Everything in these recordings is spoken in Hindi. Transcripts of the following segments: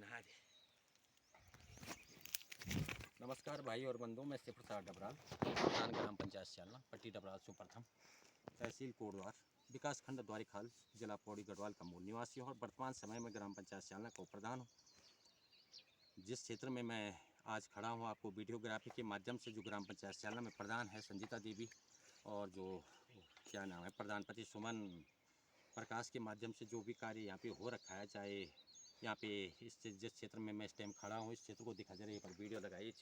नहा दे। नमस्कार भाई और बंधु, मैं शिव प्रसाद डबराल, प्रधान ग्राम पंचायत शालना, पट्टी डबराल सुप्रथम, तहसील कोटद्वार, विकास खंड द्वारिखाल, जिला पौड़ी गढ़वाल का मूल निवासी हूँ और वर्तमान समय में ग्राम पंचायत शालना को प्रधान हूँ। जिस क्षेत्र में मैं आज खड़ा हूँ, आपको वीडियोग्राफी के माध्यम से जो ग्राम पंचायत शालना में प्रधान है संजीता देवी और जो क्या नाम है प्रधानपति सुमन प्रकाश के माध्यम से जो भी कार्य यहाँ पे हो रखा है, चाहे यहाँ पे जिस क्षेत्र में मैं इस टाइम खड़ा हूँ इस क्षेत्र को दिखा जा रही है पर वीडियो लगाई। इस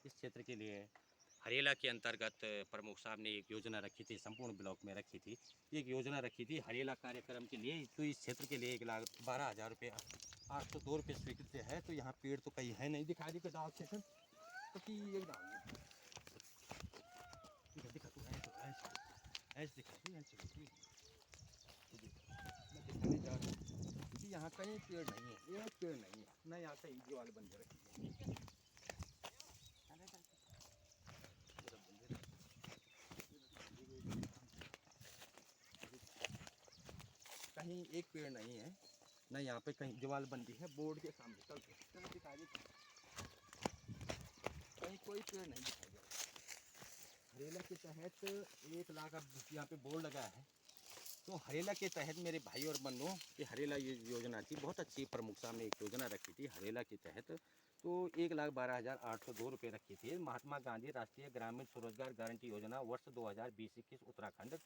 क्षेत्र के लिए हरेला के अंतर्गत प्रमुख साहब ने एक योजना रखी थी, संपूर्ण ब्लॉक में रखी थी। एक योजना रखी थी हरेला कार्यक्रम के लिए, तो इस क्षेत्र के लिए 1,12,000 रुपये 802 रुपये स्वीकृत है। तो यहाँ पेड़ तो कहीं है नहीं, दिखा दी डाल सेशन तो कि एक डाल दिखा तू ऐसे दिखा दिखाने जा रहा हूँ कि यहाँ कहीं पेड़ नहीं है, एक पेड़ नहीं है, न यहाँ कहीं दीवार बन रखी है। कहीं एक पेड़ नहीं है, न यहाँ पे कहीं दीवार बंदी है। बोर्ड के सामने चल दिखा दी, कहीं कोई पेड़ नहीं दिखाई दे रहा। हरेला के तहत 1 लाख, अब यहाँ पे बोर्ड लगा है। तो हरेला के तहत मेरे भाई और बंधुओं की हरेला योजना थी, बहुत अच्छी। प्रमुख साहब ने एक योजना रखी थी हरेला के तहत, तो 1,12,802 रुपये रखी थी। महात्मा गांधी राष्ट्रीय ग्रामीण स्वरोजगार गारंटी योजना वर्ष 2020-21 उत्तराखंड।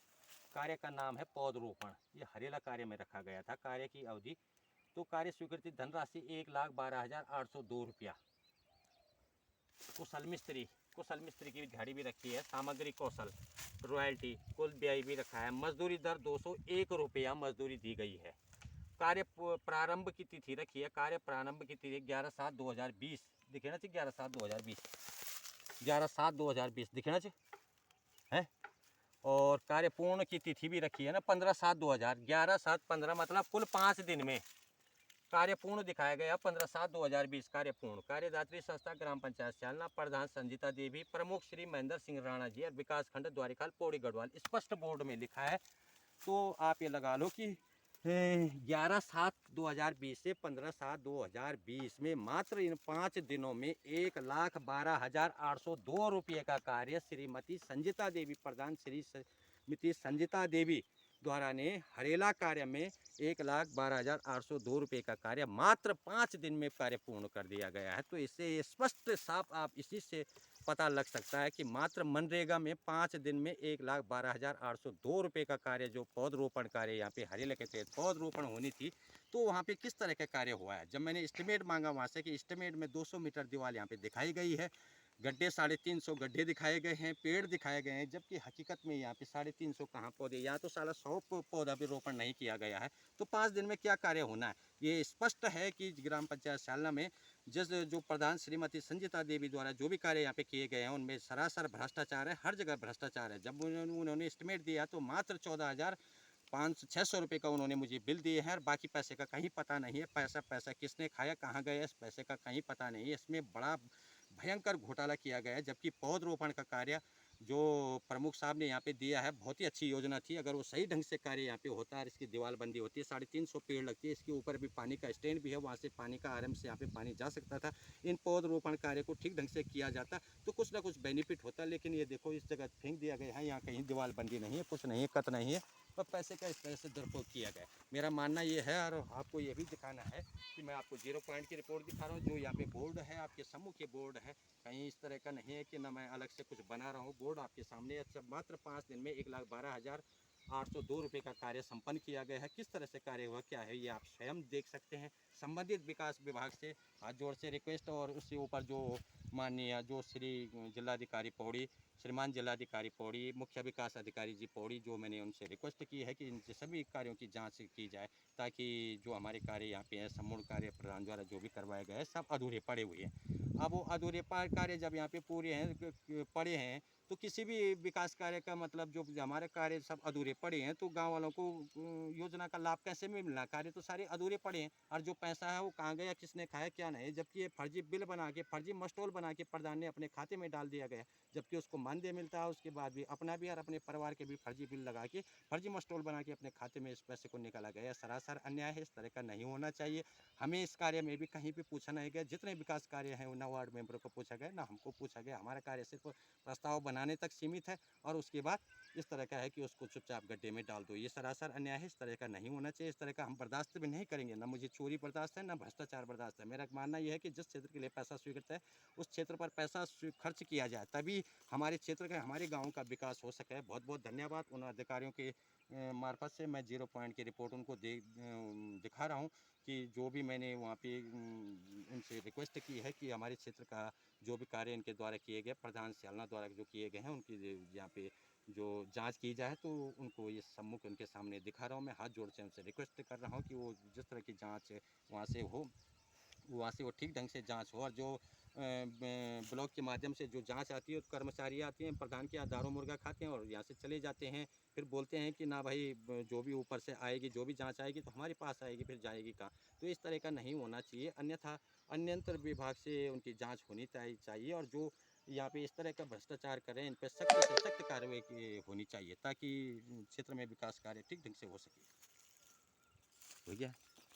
कार्य का नाम है पौधरोपण। ये हरेला कार्य में रखा गया था। कार्य की अवधि तो कार्य स्वीकृति धनराशि 1,12,802 रुपया। कुशल मिस्त्री की झाड़ी भी रखी है। सामग्री कौशल रॉयल्टी कुल व्यय भी रखा है। मजदूरी दर 201 रुपया मजदूरी दी गई है। कार्य प्रारंभ की तिथि रखी है। कार्य प्रारंभ की तिथि 11/7/2020 दिखे ना चाहिए, 11/7/2020 दिखे ना चाहिए है। और कार्य पूर्ण की तिथि भी रखी है ना 15/7/2000, 11/7/15 मतलब कुल 5 दिन में कार्य पूर्ण दिखाया गया। 15/7/2020 कार्य पूर्ण। कार्यदात्री संस्था ग्राम पंचायत शालना, प्रधान संजीता देवी, प्रमुख श्री महेंद्र सिंह राणा जी और विकास खंड द्वारिखाल पौड़ी गढ़वाल। स्पष्ट बोर्ड में लिखा है, तो आप ये लगा लो कि 11/7/2020 से 15/7/2020 में मात्र इन 5 दिनों में 1,12,802 रुपये का कार्य श्रीमती संजीता देवी, प्रधान श्रीमती संजीता देवी द्वारा ने हरेला कार्य में 1,12,802 रुपये का कार्य मात्र 5 दिन में कार्य पूर्ण कर दिया गया है। तो इससे स्पष्ट साफ आप इसी से पता लग सकता है कि मात्र मनरेगा में 5 दिन में 1,12,802 रुपये का कार्य, जो पौधरोपण कार्य यहाँ पे हरेला के तहत पौधरोपण होनी थी, तो वहाँ पे किस तरह का कार्य हुआ है। जब मैंने एस्टिमेट मांगा वहाँ से कि एस्टिमेट में 200 मीटर दीवार यहाँ पे दिखाई गई है, गड्ढे 350 गड्ढे दिखाए गए हैं, पेड़ दिखाए गए हैं, जबकि हकीकत में यहाँ पे 350 कहाँ पौधे, यहाँ तो 100 पौधा भी रोपण नहीं किया गया है। तो 5 दिन में क्या कार्य होना है, ये स्पष्ट है कि ग्राम पंचायत शालना में जो प्रधान श्रीमती संजीता देवी द्वारा जो भी कार्य यहाँ पे किए गए हैं उनमें सरासर भ्रष्टाचार है, हर जगह भ्रष्टाचार है। जब उन्होंने एस्टिमेट दिया तो मात्र 14,600 रुपये का उन्होंने मुझे बिल दिए हैं और बाकी पैसे का कहीं पता नहीं है। पैसा किसने खाया, कहाँ गया, इस पैसे का कहीं पता नहीं है। इसमें बड़ा भयंकर घोटाला किया गया है। जबकि पौधरोपण का कार्य जो प्रमुख साहब ने यहाँ पे दिया है, बहुत ही अच्छी योजना थी। अगर वो सही ढंग से कार्य यहाँ पे होता है, इसकी दीवारबंदी होती है, 350 पेड़ लगती है, इसके ऊपर भी पानी का स्टैंड भी है, वहाँ से पानी का आराम से यहाँ पे पानी जा सकता था। इन पौधरोपण कार्य को ठीक ढंग से किया जाता तो कुछ ना कुछ बेनिफिट होता। लेकिन ये देखो इस जगह फेंक दिया गया है, यहाँ कहीं दीवारबंदी नहीं है, कुछ नहीं है, कत नहीं है, और पैसे का इस तरह से दुरुपयोग किया गया। मेरा मानना ये है और आपको ये भी दिखाना है कि मैं आपको 0 पॉइंट की रिपोर्ट दिखा रहा हूँ। जो यहाँ पे बोर्ड है आपके सम्मुख ये बोर्ड है, कहीं इस तरह का नहीं है कि ना मैं अलग से कुछ बना रहा हूँ। बोर्ड आपके सामने है। मात्र 5 दिन में 1,12,802 रुपये का कार्य संपन्न किया गया है। किस तरह से कार्य हुआ क्या है ये आप स्वयं देख सकते हैं। संबंधित विकास विभाग से हाथ जोड़ से रिक्वेस्ट, और उसके ऊपर जो माननीय जो श्री जिलाधिकारी पौड़ी, श्रीमान जिलाधिकारी पौड़ी, मुख्य विकास अधिकारी जी पौड़ी, जो मैंने उनसे रिक्वेस्ट की है कि इन सभी कार्यों की जांच की जाए, ताकि जो हमारे कार्य यहाँ पे है, संपूर्ण कार्य प्रधान द्वारा जो भी करवाए गए हैं सब अधूरे पड़े हुए हैं। अब वो अधूरे कार्य जब यहाँ पे पूरे हैं पड़े हैं, तो किसी भी विकास कार्य का मतलब जो हमारे कार्य सब अधूरे पड़े हैं, तो गांव वालों को योजना का लाभ कैसे मिलना। कार्य तो सारे अधूरे पड़े हैं, और जो पैसा है वो कहाँ गया, किसने खाया, क्या नहीं। जबकि ये फर्जी बिल बना के, फर्जी मस्टोल बना बना के प्रधान ने अपने खाते में डाल दिया गया, जबकि उसको मानदेय मिलता है, उसके बाद भी अपना भी और अपने परिवार के भी फर्जी बिल लगा के, फर्जी मस्टोल बना के अपने खाते में इस पैसे को निकाला गया। सरासर अन्याय है, इस तरह का नहीं होना चाहिए। हमें इस कार्य में भी कहीं भी पूछा नहीं गया। जितने विकास कार्य हैं ना वार्ड मेंबरों को पूछा गया, ना हमको पूछा गया। हमारा कार्य सिर्फ प्रस्ताव बनाने तक सीमित है और उसके बाद इस तरह का है कि उसको चुपचाप गड्ढे में डाल दो। ये सरासर अन्याय है, इस तरह का नहीं होना चाहिए। इस तरह का हम बर्दाश्त भी नहीं करेंगे। ना मुझे चोरी बर्दाश्त है, ना भ्रष्टाचार बर्दाश्त है। मेरा मानना यह है कि जिस क्षेत्र के लिए पैसा स्वीकृत है, उस क्षेत्र पर पैसा खर्च किया जाए, तभी हमारे क्षेत्र का, हमारे गाँव का विकास हो सके। बहुत बहुत धन्यवाद। उन अधिकारियों के मार्फत से मैं 0 पॉइंट की रिपोर्ट उनको दिखा रहा हूँ कि जो भी मैंने वहाँ पे उनसे रिक्वेस्ट की है कि हमारे क्षेत्र का जो भी कार्य इनके द्वारा किए गए, प्रधान स्यालना द्वारा जो किए गए हैं, उनकी यहाँ पे जो जांच की जाए, तो उनको ये सम्मुख उनके सामने दिखा रहा हूँ। मैं हाथ जोड़ से उनसे रिक्वेस्ट कर रहा हूँ कि वो जिस तरह की जांच वहाँ से हो, वहाँ से वो ठीक ढंग से जांच हो। और जो ब्लॉक के माध्यम से जो जांच आती है, कर्मचारी आते हैं, प्रधान के यहाँ दारू मुर्गा खाते हैं और यहाँ से चले जाते हैं। फिर बोलते हैं कि ना भाई जो भी ऊपर से आएगी, जो भी जांच आएगी तो हमारे पास आएगी, फिर जाएगी कहाँ। तो इस तरह का नहीं होना चाहिए। अन्यथा अन्यंतर विभाग से उनकी जाँच होनी चाहिए और जो यहाँ पे इस तरह का भ्रष्टाचार करें, इन पर सख्त से सख्त कार्रवाई होनी चाहिए, ताकि क्षेत्र में विकास कार्य ठीक ढंग से हो सके। हो गया।